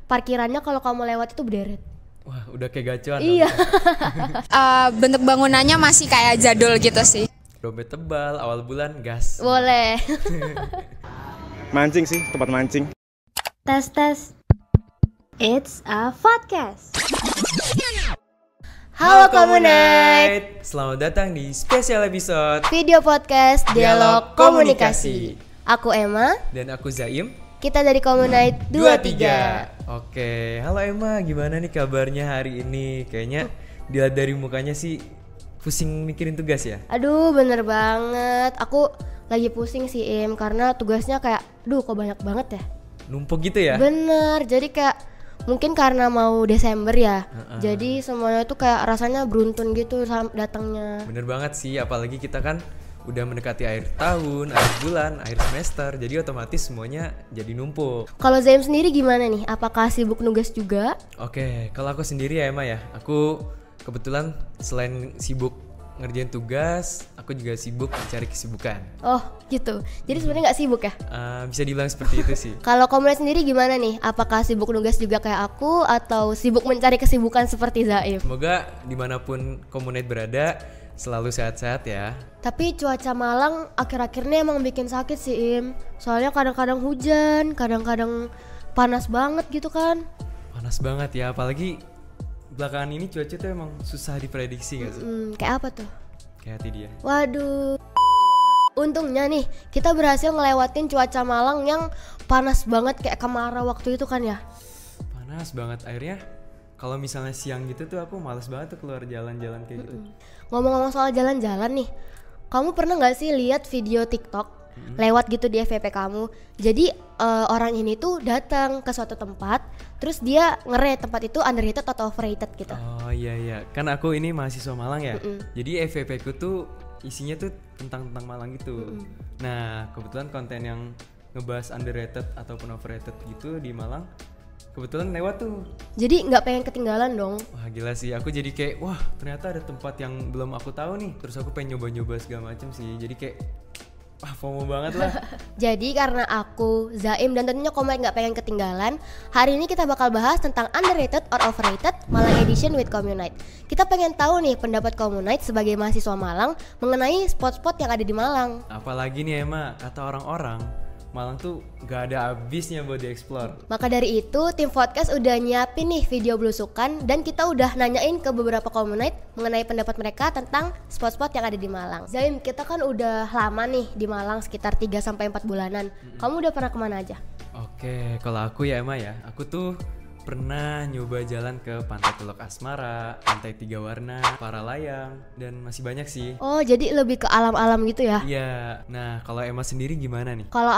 parkirannya kalau kamu lewat itu berderet. Wah, udah kayak gacuan. Iya. Bentuk bangunannya masih kayak jadul gitu sih. Dompet tebal, awal bulan gas. Boleh. Mancing sih, tempat mancing. Tes. It's a podcast. Halo Komunite. Selamat datang di spesial episode Video podcast Dialog Komunikasi. Aku Emma. Dan aku Zaim. Kita dari Komunite 23. Oke, halo Emma, gimana nih kabarnya hari ini? Kayaknya dilihat dari mukanya sih pusing mikirin tugas ya? Aduh, bener banget. Aku lagi pusing sih Im, karena tugasnya kayak, kok banyak banget ya? Numpuk gitu ya? Bener, jadi kayak mungkin karena mau Desember ya, jadi semuanya tuh kayak rasanya beruntun gitu datangnya. Bener banget sih, apalagi kita kan udah mendekati akhir tahun, akhir bulan, akhir semester, jadi otomatis semuanya jadi numpuk. Kalau Zaim sendiri gimana nih? Apakah sibuk nugas juga? Oke, kalau aku sendiri ya Emma ya, aku kebetulan selain sibuk ngerjain tugas, aku juga sibuk mencari kesibukan. Oh gitu, jadi sebenarnya nggak sibuk ya? Bisa dibilang seperti itu sih. Kalau Komunite sendiri gimana nih? Apakah sibuk nugas juga kayak aku atau sibuk mencari kesibukan seperti Zaim? Semoga dimanapun Komunite berada selalu sehat-sehat ya. Tapi cuaca Malang akhir-akhir ini emang bikin sakit sih Im. Soalnya kadang-kadang hujan, kadang-kadang panas banget gitu kan. Panas banget ya, apalagi belakangan ini cuaca tuh emang susah diprediksi gak sih? Kayak apa tuh? Kayak hati dia. Waduh. Untungnya nih kita berhasil ngelewatin cuaca Malang yang panas banget kayak kemarau waktu itu kan ya. Panas banget, akhirnya kalau misalnya siang gitu tuh aku malas banget tuh keluar jalan-jalan kayak gitu. Ngomong-ngomong soal jalan-jalan nih, kamu pernah gak sih lihat video TikTok lewat gitu di FYP kamu? Jadi orang ini tuh datang ke suatu tempat, terus dia nge-rate tempat itu underrated atau overrated gitu. Oh iya, kan aku ini mahasiswa Malang ya. Jadi FYP ku tuh isinya tuh tentang Malang gitu. Nah kebetulan konten yang ngebahas underrated ataupun overrated gitu di Malang kebetulan lewat tuh. Jadi nggak pengen ketinggalan dong. Wah gila sih, aku jadi kayak wah ternyata ada tempat yang belum aku tahu nih. Terus aku pengen nyoba-nyoba segala macem sih. Jadi kayak FOMO banget lah. Jadi karena aku, Zaim dan tentunya Komunite nggak pengen ketinggalan, hari ini kita bakal bahas tentang underrated or overrated Malang Edition with Komunite. Kita pengen tahu nih pendapat Komunite sebagai mahasiswa Malang mengenai spot-spot yang ada di Malang. Apalagi nih Emma, kata orang-orang Malang tuh gak ada habisnya buat dieksplor. Maka dari itu tim podcast udah nyiapin nih video belusukan dan kita udah nanyain ke beberapa Komunite mengenai pendapat mereka tentang spot-spot yang ada di Malang. Zaim, kita kan udah lama nih di Malang sekitar 3-4 bulanan. Kamu udah pernah kemana aja? Oke, kalau aku ya Emma ya, aku tuh pernah nyoba jalan ke Pantai Teluk Asmara, Pantai Tiga Warna, Paralayang, dan masih banyak sih. Oh, jadi lebih ke alam-alam gitu ya? Iya. Nah, kalau Emma sendiri gimana nih? Kalau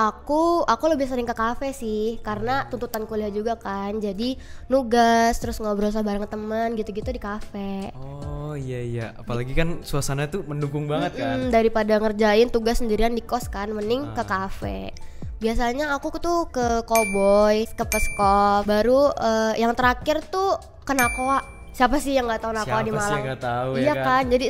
aku lebih sering ke kafe sih, karena tuntutan kuliah juga kan. Jadi nugas, terus ngobrol sama bareng teman gitu-gitu di kafe. Oh iya, apalagi kan suasana tuh mendukung banget kan. Daripada ngerjain tugas sendirian di kos kan, mending ke kafe. Biasanya aku tuh ke Cowboy, ke Peskop, baru yang terakhir tuh ke Nakoa. Siapa sih yang nggak tahu Nakoa di Malang? Siapa sih yang nggak tahu iya ya kan? Jadi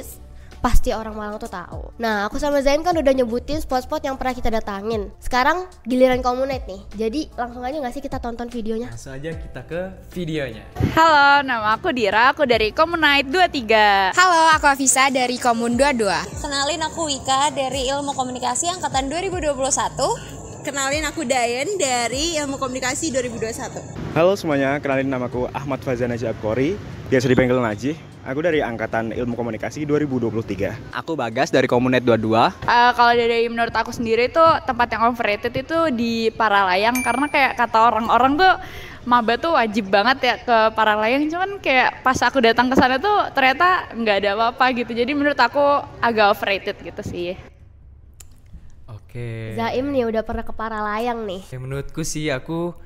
pasti orang Malang tuh tahu. Nah, aku sama Zain kan udah nyebutin spot-spot yang pernah kita datangin. Sekarang giliran Komunite nih. Jadi langsung aja nggak sih kita tonton videonya? Langsung aja kita ke videonya. Halo, nama aku Dira, aku dari Komunite 23. Halo, aku Afisa dari Komun 22. Kenalin aku Wika dari Ilmu Komunikasi angkatan 2021. Kenalin aku Dayan dari Ilmu Komunikasi 2021. Halo semuanya, kenalin namaku Ahmad Fazan Najib Kori, biasa dipanggil Najih. Aku dari angkatan Ilmu Komunikasi 2023. Aku Bagas dari Komunite 22. Kalau dari menurut aku sendiri tuh tempat yang overrated itu di Paralayang, karena kayak kata orang-orang tuh maba tuh wajib banget ya ke Paralayang, cuman kayak pas aku datang ke sana tuh ternyata nggak ada apa-apa gitu. Jadi menurut aku agak overrated gitu sih. Oke. Zaim nih udah pernah ke Paralayang nih. Menurutku sih aku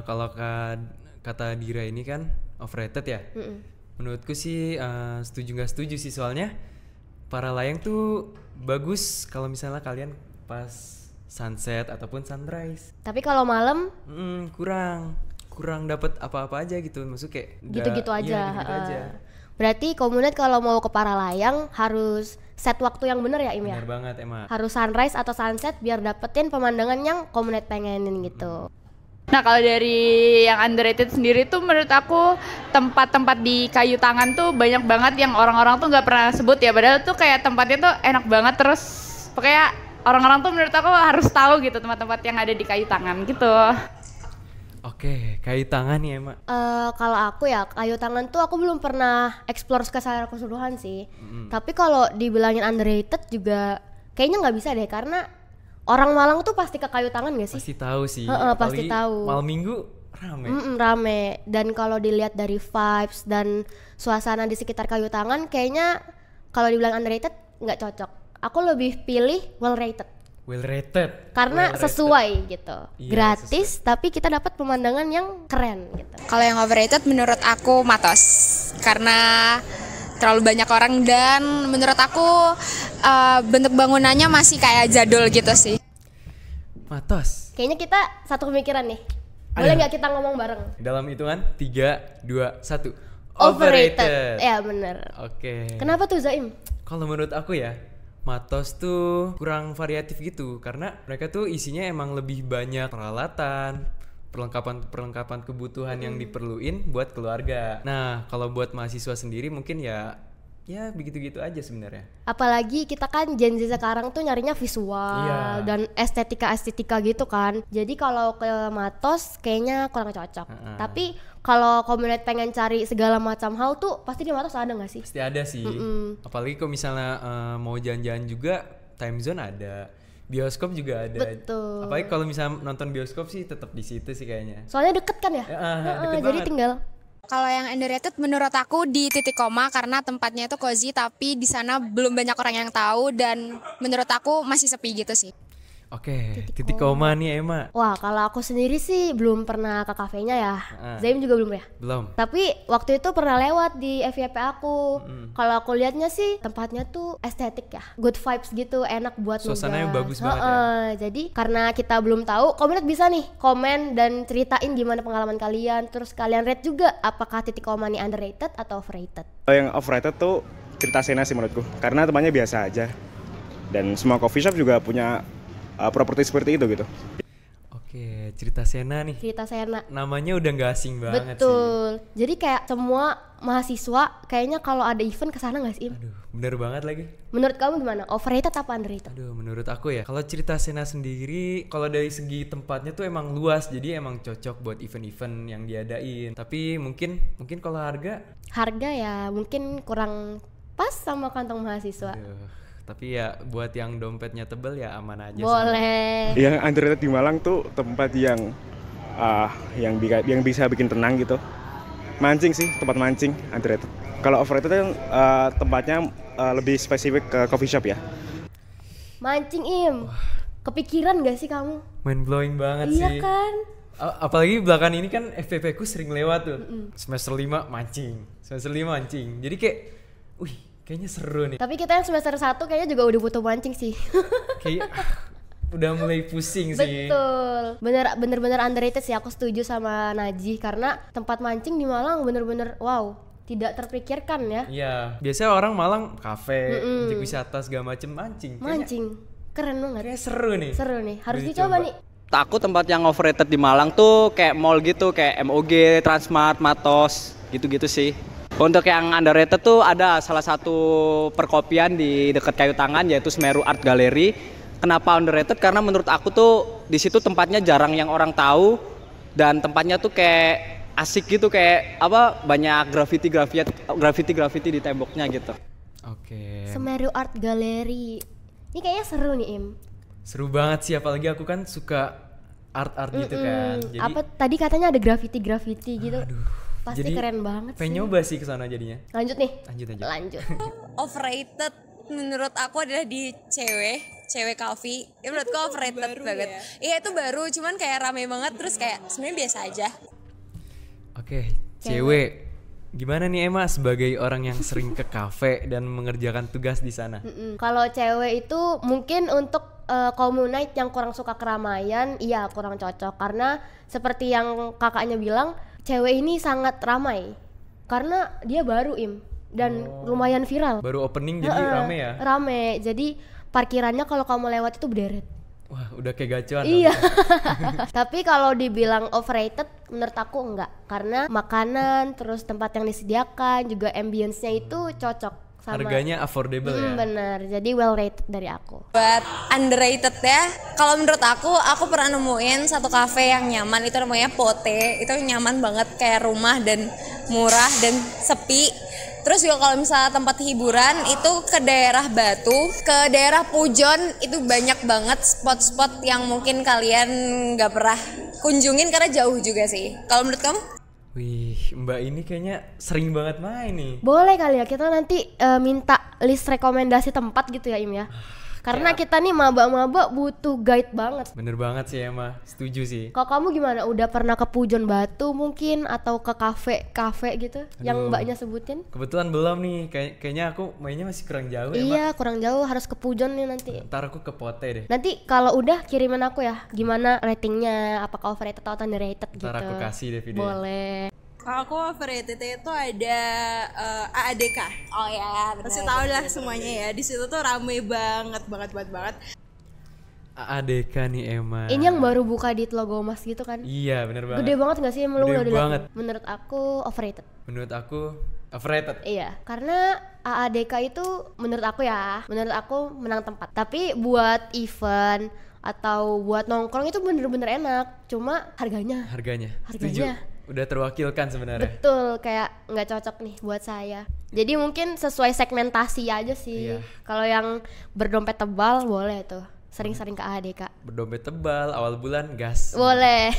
kalau kata Dira ini kan overrated ya. Menurutku sih setuju nggak setuju sih, soalnya Paralayang tuh bagus kalau misalnya kalian pas sunset ataupun sunrise. Tapi kalau malam kurang dapat apa-apa aja gitu, maksudnya kayak gitu-gitu aja. Iya, gitu aja. Berarti Komunite kalau mau ke Paralayang harus set waktu yang bener ya Im ya? Bener banget Emma. Harus sunrise atau sunset biar dapetin pemandangan yang Komunite pengenin gitu. Nah kalau dari yang underrated sendiri tuh menurut aku tempat-tempat di Kayu Tangan tuh banyak banget yang orang-orang tuh nggak pernah sebut ya, padahal tuh kayak tempatnya tuh enak banget, terus pokoknya orang-orang tuh menurut aku harus tahu gitu tempat-tempat yang ada di Kayu Tangan gitu. Oke, Kayu Tangan nih Emma. Kalau aku ya Kayu Tangan tuh aku belum pernah explore secara keseluruhan sih. Tapi kalau dibilangin underrated juga kayaknya nggak bisa deh, karena orang Malang tuh pasti ke Kayu Tangan gak sih? Pasti tahu sih. Pasti Apalagi tahu. Malam Minggu rame. Rame. Dan kalau dilihat dari vibes dan suasana di sekitar Kayu Tangan, kayaknya kalau dibilang underrated nggak cocok. Aku lebih pilih well rated. Well rated. Karena sesuai gitu. Iya, gratis tapi kita dapat pemandangan yang keren gitu. Kalau yang overrated menurut aku Matos, karena terlalu banyak orang dan menurut aku bentuk bangunannya masih kayak jadul gitu sih. Matos. Kayaknya kita satu pemikiran nih. Boleh nggak kita ngomong bareng? Dalam hitungan 3, 2, 1. Overrated. Ya bener. Oke. Kenapa tuh Zaim? Kalau menurut aku ya, Matos tuh kurang variatif gitu, karena mereka tuh isinya emang lebih banyak peralatan, perlengkapan kebutuhan yang diperluin buat keluarga. Nah, kalau buat mahasiswa sendiri mungkin ya begitu-gitu aja sebenarnya. Apalagi kita kan Gen Z sekarang tuh nyarinya visual dan estetika gitu kan. Jadi kalau ke Matos kayaknya kurang cocok. Tapi kalau komunitas pengen cari segala macam hal tuh pasti di Matos ada nggak sih? Pasti ada sih. Apalagi kalau misalnya mau jalan-jalan juga, time zone ada. Bioskop juga ada. Betul. Apalagi kalau misalnya nonton bioskop sih tetap di situ sih kayaknya. Soalnya deket kan ya? Deket jadi banget. tinggal. Kalau yang underrated menurut aku di Titik Koma, karena tempatnya itu cozy tapi di sana belum banyak orang yang tahu dan menurut aku masih sepi gitu sih. Oke, Titik Koma nih Emma. Wah, kalau aku sendiri sih belum pernah ke kafenya ya. Zaim juga belum ya? Belum. Tapi waktu itu pernah lewat di FYP aku. Kalau aku lihatnya sih tempatnya tuh estetik ya, good vibes gitu, enak buat Suasananya nugas. bagus banget ya. Jadi karena kita belum tahu, komunitas bisa nih komen dan ceritain gimana pengalaman kalian. Terus kalian rate juga apakah Titik Koma ini underrated atau overrated? Yang overrated tuh cerita Sena sih menurutku, karena temannya biasa aja. Dan semua coffee shop juga punya properti seperti itu gitu. Oke, cerita Sena nih. Cerita Sena. Namanya udah nggak asing banget sih. Betul. Jadi kayak semua mahasiswa kayaknya kalau ada event kesana nggak sih? Aduh, bener banget lagi. Menurut kamu gimana? Overrated apa underrated? Aduh, menurut aku ya, kalau cerita Sena sendiri, kalau dari segi tempatnya tuh emang luas, jadi emang cocok buat event-event yang diadain. Tapi mungkin kalau harga ya mungkin kurang pas sama kantong mahasiswa. aduh, tapi ya buat yang dompetnya tebel ya aman aja. Boleh. Yang underrated di Malang tuh tempat yang bisa bikin tenang gitu. Mancing sih, tempat mancing underrated. Kalau overrated kan tempatnya lebih spesifik ke coffee shop ya. Mancing Im. Kepikiran gak sih kamu? Mind blowing banget Iya sih. kan? Apalagi belakangan ini kan FPP ku sering lewat tuh. Semester 5 mancing. Semester 5 mancing. Jadi kayak kayaknya seru nih. Tapi kita yang semester 1 kayaknya juga udah butuh mancing sih. Kayak udah mulai pusing sih. Betul. Bener-bener underrated sih, aku setuju sama Najih. Karena tempat mancing di Malang bener-bener wow, tidak terpikirkan ya. Iya, biasanya orang Malang kafe, objek wisata segala macem mancing. Mancing. Keren banget. Kayaknya seru nih. Seru nih, harus Boleh dicoba coba. nih. Aku tempat yang overrated di Malang tuh kayak mall gitu, kayak MOG, Transmart, Matos, gitu-gitu sih. Untuk yang underrated tuh ada salah satu perkopian di dekat Kayu Tangan yaitu Semeru Art Gallery. Kenapa underrated? Karena menurut aku tuh di situ tempatnya jarang yang orang tahu dan tempatnya tuh kayak asik gitu, kayak banyak graffiti di temboknya gitu. Oke. Semeru Art Gallery. Ini kayaknya seru nih Im. Seru banget sih, apalagi aku kan suka art gitu kan. Jadi Apa tadi katanya ada graffiti gitu. aduh, Pasti jadi keren banget sih. pengen nyoba sih kesana jadinya. Lanjut nih. Lanjut aja. Lanjut. Overrated menurut aku adalah di cewek coffee. Ya menurutku overrated banget. Iya itu baru, cuman kayak rame banget terus kayak sebenarnya biasa aja. Oke, cewek. Gimana nih Emma sebagai orang yang sering ke kafe dan mengerjakan tugas di sana? Kalau cewek itu mungkin untuk komunitas yang kurang suka keramaian, iya kurang cocok. Karena seperti yang kakaknya bilang, cewek ini sangat ramai. Karena dia baru Im dan lumayan viral. Baru opening jadi rame ya? Rame, jadi parkirannya kalau kamu lewat itu berderet. Wah, udah kayak gacuan. Iya. Tapi kalau dibilang overrated, menurut aku enggak. Karena makanan, terus tempat yang disediakan, juga ambience-nya itu cocok. Sama. Harganya affordable ya. Bener, jadi well rated dari aku. Buat underrated ya, kalau menurut aku pernah nemuin satu cafe yang nyaman, itu namanya Pote. Itu nyaman banget, kayak rumah dan murah dan sepi. Terus juga kalau misalnya tempat hiburan itu ke daerah Batu, ke daerah Pujon, itu banyak banget spot-spot yang mungkin kalian nggak pernah kunjungin karena jauh juga sih. Kalau menurut kamu? Wih, Mbak ini kayaknya sering banget main nih. Boleh kali ya kita nanti minta list rekomendasi tempat gitu ya Im ya. Karena kita nih maba-maba butuh guide banget. Bener banget sih Emma, setuju sih. Kalau kamu gimana? Udah pernah ke Pujon Batu mungkin atau ke kafe gitu? Aduh, yang mbaknya sebutin? Kebetulan belum nih, kayaknya aku mainnya masih kurang jauh ya. Iya, kurang jauh, harus ke Pujon nih nanti. Ntar aku ke Pote deh. Nanti kalau udah kirimin aku ya, gimana ratingnya, apakah overrated atau underrated gitu. Ntar aku kasih deh video. Boleh. Kalau aku overrated itu ada AADK. Oh ya, Pasti tau lah semuanya ya. Di situ tuh rame banget. AADK nih Emma. Ini yang baru buka di Tlogomas gitu kan? Iya, bener banget. Gede banget gak sih? Lu Gede udah liat? banget. Menurut aku overrated. Menurut aku overrated. Iya, karena AADK itu menurut aku menang tempat. Tapi buat event atau buat nongkrong itu bener-bener enak. Cuma harganya. Setuju. Udah terwakilkan sebenarnya. Betul, kayak nggak cocok nih buat saya. Jadi mungkin sesuai segmentasi aja sih. Iya. Kalau yang berdompet tebal boleh tuh. Sering-sering ke AADK. Berdompet tebal, awal bulan gas. Boleh.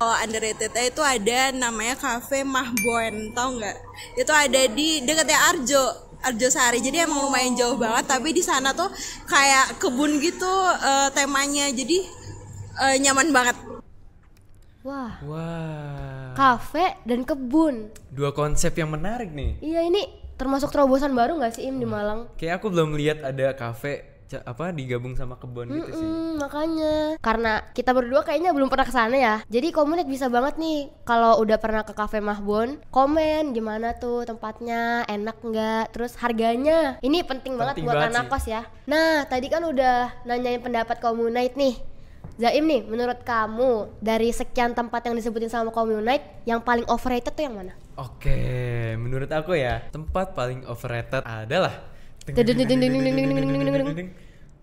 Kalau underratednya itu ada namanya Cafe Mahbon, tau nggak? Itu ada di dekatnya Arjo Sari. Jadi emang lumayan jauh banget, tapi di sana tuh kayak kebun gitu temanya. Jadi nyaman banget. Wah. Wah. Kafe dan kebun. Dua konsep yang menarik nih. Iya, ini termasuk terobosan baru nggak sih Im di Malang? Kayak aku belum lihat ada kafe digabung sama kebun gitu sih. Makanya karena kita berdua kayaknya belum pernah kesana ya. Jadi komunitas bisa banget nih kalau udah pernah ke Cafe Mahbon, komen gimana tuh tempatnya, enak nggak, terus harganya. Ini penting banget buat anak kos ya. Nah tadi kan udah nanyain pendapat komunitas nih. Zaim nih, menurut kamu dari sekian tempat yang disebutin sama komunitas, yang paling overrated tuh yang mana? Oke, menurut aku ya tempat paling overrated adalah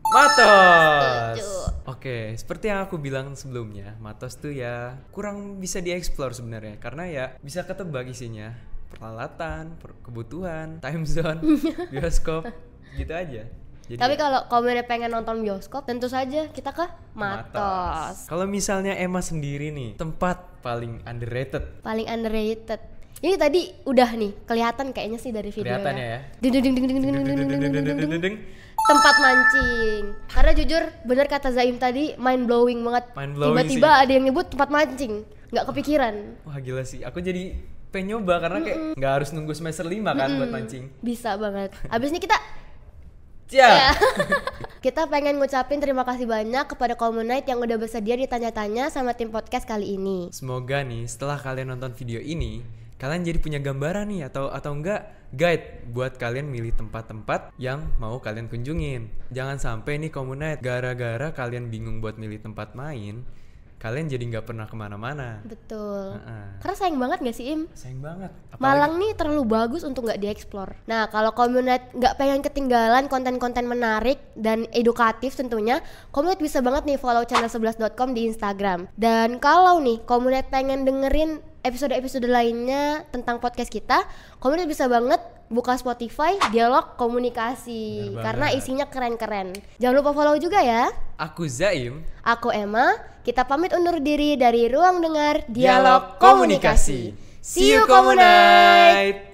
Matos. Oke, seperti yang aku bilang sebelumnya, Matos tuh ya kurang bisa dieksplor sebenarnya karena ya bisa ketebak isinya, peralatan, kebutuhan, time zone, bioskop, gitu aja. Jadi tapi kalau komunitas pengen nonton bioskop, tentu saja kita ke Matos. Kalau misalnya Emma sendiri nih, tempat paling underrated. Paling underrated. Ini tadi udah nih kelihatan kayaknya sih dari video Kelihatannya ya. Tempat mancing. Karena jujur bener kata Zaim tadi, mind blowing banget. Tiba-tiba ada yang nyebut tempat mancing, nggak kepikiran. Wah gila sih, aku jadi pengen nyoba karena kayak nggak harus nunggu semester 5 kan buat mancing. Bisa banget. Abis ini kita kita pengen ngucapin terima kasih banyak kepada komunitas yang udah bersedia ditanya-tanya sama tim podcast kali ini. Semoga nih setelah kalian nonton video ini, kalian jadi punya gambaran nih atau enggak guide buat kalian milih tempat-tempat yang mau kalian kunjungin. Jangan sampai nih komunitas gara-gara kalian bingung buat milih tempat main, kalian jadi nggak pernah kemana-mana. Betul. Karena sayang banget gak sih Im? Sayang banget. Apalagi Malang nih terlalu bagus untuk nggak dieksplor. Nah kalau komunitas nggak pengen ketinggalan konten-konten menarik dan edukatif tentunya, komunitas bisa banget nih follow channel11.com di Instagram. Dan kalau nih komunitas pengen dengerin episode-episode lainnya tentang podcast kita, komunitas bisa banget buka Spotify Dialog Komunikasi karena isinya keren-keren. Jangan lupa follow juga ya. Aku Zaim, aku Emma. Kita pamit undur diri dari Ruang Dengar Dialog Komunikasi. See you komunitas.